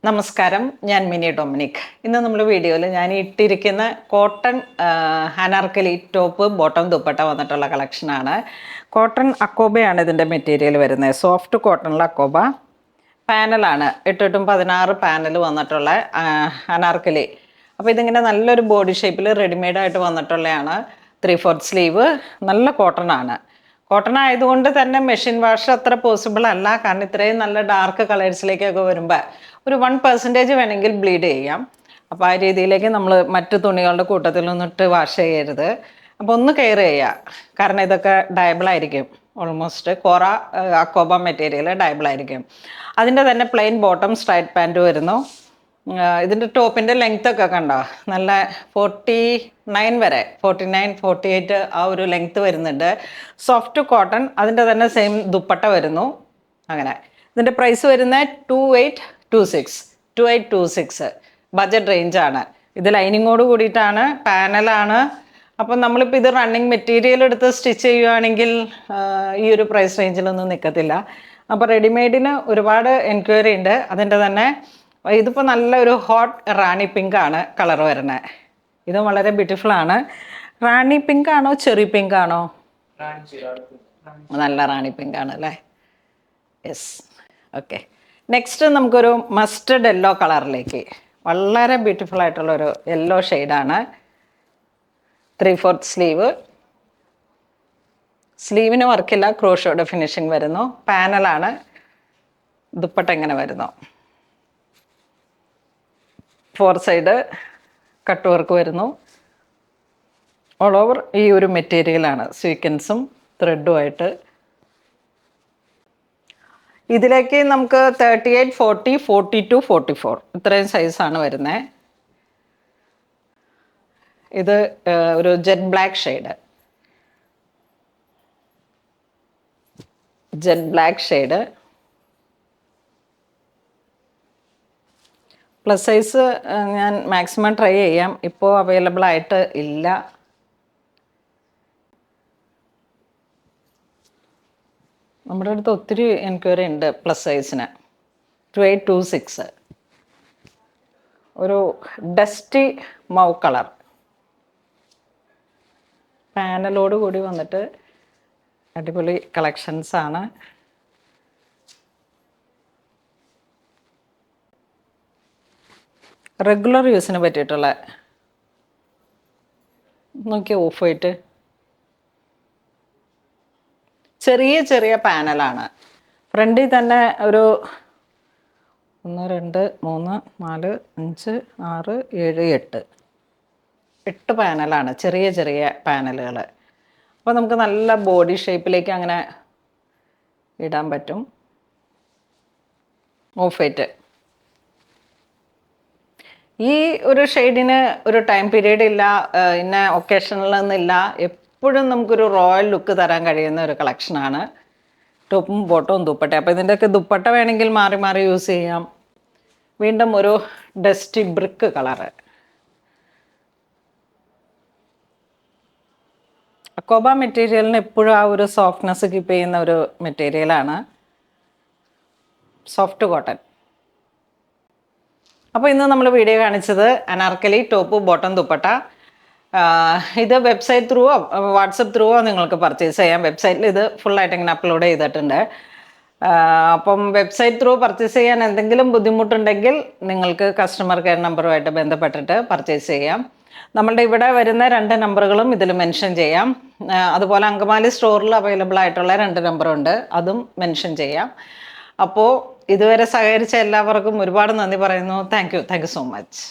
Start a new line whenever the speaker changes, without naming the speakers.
നമസ്കാരം, ഞാൻ mini Dominic. ഇന്ന് നമ്മൾ വീഡിയോയിൽ ഞാൻ ഇട്ടിരിക്കുന്ന cotton Anarkali top bottom dupatta വന്നിട്ടുള്ള കളക്ഷനാണ്. കോട്ടൺ അക്കോബയാണ് ഇതിൻ്റെ മെറ്റീരിയൽ വരുന്നത്. സോഫ്റ്റ് കോട്ടണിൽ അക്കോബ പാനലാണ്. 8-16 പാനൽ വന്നിട്ടുള്ള അനാർക്കലി. അപ്പോൾ ഇതിങ്ങനെ നല്ലൊരു ബോഡി ഷേപ്പിൽ റെഡിമെയ്ഡായിട്ട് വന്നിട്ടുള്ളതാണ്. 3/4 സ്ലീവ്, നല്ല കോട്ടൺ ആണ്. കോട്ടൺ ആയതുകൊണ്ട് തന്നെ മെഷീൻ വാഷ് അത്ര പോസിബിൾ അല്ല. കാരണം ഇത്രയും നല്ല ഡാർക്ക് കളേഴ്സിലേക്കൊക്കെ വരുമ്പോൾ ഒരു 1% വേണമെങ്കിൽ ബ്ലീഡ് ചെയ്യാം. അപ്പോൾ ആ രീതിയിലേക്ക് നമ്മൾ മറ്റു തുണികളുടെ കൂട്ടത്തിൽ നിന്നിട്ട് വാഷ് ചെയ്യരുത്. അപ്പോൾ ഒന്ന് കെയർ ചെയ്യുക. കാരണം ഇതൊക്കെ ഡയബിൾ ആയിരിക്കും. ഓൾമോസ്റ്റ് കോറ അക്കോബ മെറ്റീരിയൽ ഡയബിൾ ആയിരിക്കും. അതിൻ്റെ തന്നെ പ്ലെയിൻ ബോട്ടം സ്ട്രൈറ്റ് പാൻറ്റ് വരുന്നു. ഇതിൻ്റെ ടോപ്പിൻ്റെ ലെങ്ത് ഒക്കെ കണ്ടോ, നല്ല 49 വരെ, 49-48 ആ ഒരു ലെങ്ത് വരുന്നുണ്ട്. സോഫ്റ്റ് കോട്ടൺ, അതിൻ്റെ തന്നെ സെയിം ദുപ്പട്ട വരുന്നു. അങ്ങനെ ഇതിൻ്റെ പ്രൈസ് വരുന്നത് 2826 ബഡ്ജറ്റ് റേഞ്ചാണ്. ഇത് ലൈനിങ്ങോട് കൂടിയിട്ടാണ്, പാനലാണ്. അപ്പം നമ്മളിപ്പോൾ ഇത് റണ്ണിങ് മെറ്റീരിയൽ എടുത്ത് സ്റ്റിച്ച് ചെയ്യുകയാണെങ്കിൽ ഈ ഒരു പ്രൈസ് റേഞ്ചിലൊന്നും നിൽക്കത്തില്ല. അപ്പോൾ റെഡിമെയ്ഡിന് ഒരുപാട് എൻക്വയറി ഉണ്ട്. അതിൻ്റെ തന്നെ ഇതിപ്പോൾ നല്ലൊരു ഹോട്ട് റാണി പിങ്ക് ആണ് കളർ വരുന്നത്. ഇത് വളരെ ബ്യൂട്ടിഫുൾ ആണ്. റാണി പിങ്ക് ആണോ ചെറി പിങ്ക് ആണോ? നല്ല റാണി പിങ്ക് ആണ് അല്ലേ? Yes, okay. നെക്സ്റ്റ് നമുക്കൊരു മസ്റ്റർഡ് യെല്ലോ കളറിലേക്ക്, വളരെ ബ്യൂട്ടിഫുൾ ആയിട്ടുള്ളൊരു യെല്ലോ ഷെയ്ഡാണ്. 3/4 സ്ലീവ്, സ്ലീവിന് വർക്കില്ല, ക്രോഷോയുടെ ഫിനിഷിങ് വരുന്നു. പാനലാണ്. ദുപ്പട്ട ഇങ്ങനെ വരുന്നു. 4 സൈഡ് കട്ട് വർക്ക് വരുന്നു. ഓൾ ഓവർ ഈ ഒരു മെറ്റീരിയലാണ്, സ്വീക്കൻസും ത്രെഡുമായിട്ട്. ഇതിലേക്ക് നമുക്ക് 38, 40, 42, 44 ഇത്രയും സൈസാണ് വരുന്നത്. ഇത് ഒരു jet black shade. Plus size ഞാൻ മാക്സിമം ട്രൈ ചെയ്യാം. ഇപ്പോൾ അവൈലബിൾ ആയിട്ട് ഇല്ല. നമ്മുടെ അടുത്ത് ഒത്തിരി എൻക്വയറി ഉണ്ട് പ്ലസ് സൈസിന്. 2826 ഒരു ഡസ്റ്റി മൗ കളർ പാനലോട് കൂടി വന്നിട്ട് അടിപൊളി കളക്ഷൻസാണ്. റെഗുലർ യൂസിന് പറ്റിയിട്ടുള്ള, നോക്കിയാൽ ഓഫ് വൈറ്റ് ചെറിയ പാനലാണ്. ഫ്രണ്ടിൽ തന്നെ ഒരു 1, 2, 3, 4, 5, 6, 7, 8 പാനലാണ്. ചെറിയ പാനലുകൾ. അപ്പോൾ നമുക്ക് നല്ല ബോഡി ഷേപ്പിലേക്ക് അങ്ങനെ ഇടാൻ പറ്റും. Of white. ഈ ഒരു ഷെയ്ഡിന് ഒരു ടൈം പീരീഡ് ഇല്ല, ഇന്ന ഒക്കേഷനിലൊന്നുമില്ല. എപ്പോഴും നമുക്കൊരു റോയൽ ലുക്ക് തരാൻ കഴിയുന്ന ഒരു കളക്ഷനാണ്. ടോപ്പും ബോട്ടവും ദുപ്പട്ട. അപ്പോൾ ഇതിൻ്റെയൊക്കെ ദുപ്പട്ട വേണമെങ്കിൽ മാറി യൂസ് ചെയ്യാം. വീണ്ടും ഒരു ഡസ്റ്റി ബ്രിക്ക് കളറ്. അക്കോബ മെറ്റീരിയലിന് എപ്പോഴും ആ ഒരു സോഫ്റ്റ്നെസ് കീപ്പ് ചെയ്യുന്ന ഒരു മെറ്റീരിയലാണ്. Soft cotton. അപ്പോൾ ഇന്ന് നമ്മൾ വീഡിയോ കാണിച്ചത് അനാർക്കലി ടോപ്പ് ബോട്ടം ദുപ്പട്ട. ഇത് വെബ്സൈറ്റ് ത്രൂവോ വാട്സപ്പ് ത്രൂവോ നിങ്ങൾക്ക് പർച്ചേസ് ചെയ്യാം. വെബ്സൈറ്റിൽ ഇത് ഫുള്ളായിട്ട് ഇങ്ങനെ അപ്ലോഡ് ചെയ്തിട്ടുണ്ട്. അപ്പം വെബ്സൈറ്റ് ത്രൂ പർച്ചേസ് ചെയ്യാൻ എന്തെങ്കിലും ബുദ്ധിമുട്ടുണ്ടെങ്കിൽ നിങ്ങൾക്ക് കസ്റ്റമർ കെയർ നമ്പറുമായിട്ട് ബന്ധപ്പെട്ടിട്ട് പർച്ചേസ് ചെയ്യാം. നമ്മളുടെ ഇവിടെ വരുന്ന 2 നമ്പറുകളും ഇതിൽ മെൻഷൻ ചെയ്യാം. അതുപോലെ അങ്കമാലി സ്റ്റോറിൽ അവൈലബിൾ ആയിട്ടുള്ള 2 നമ്പറുണ്ട്, അതും മെൻഷൻ ചെയ്യാം. അപ്പോൾ ഇതുവരെ സഹകരിച്ച എല്ലാവർക്കും ഒരുപാട് നന്ദി പറയുന്നു. Thank you so much.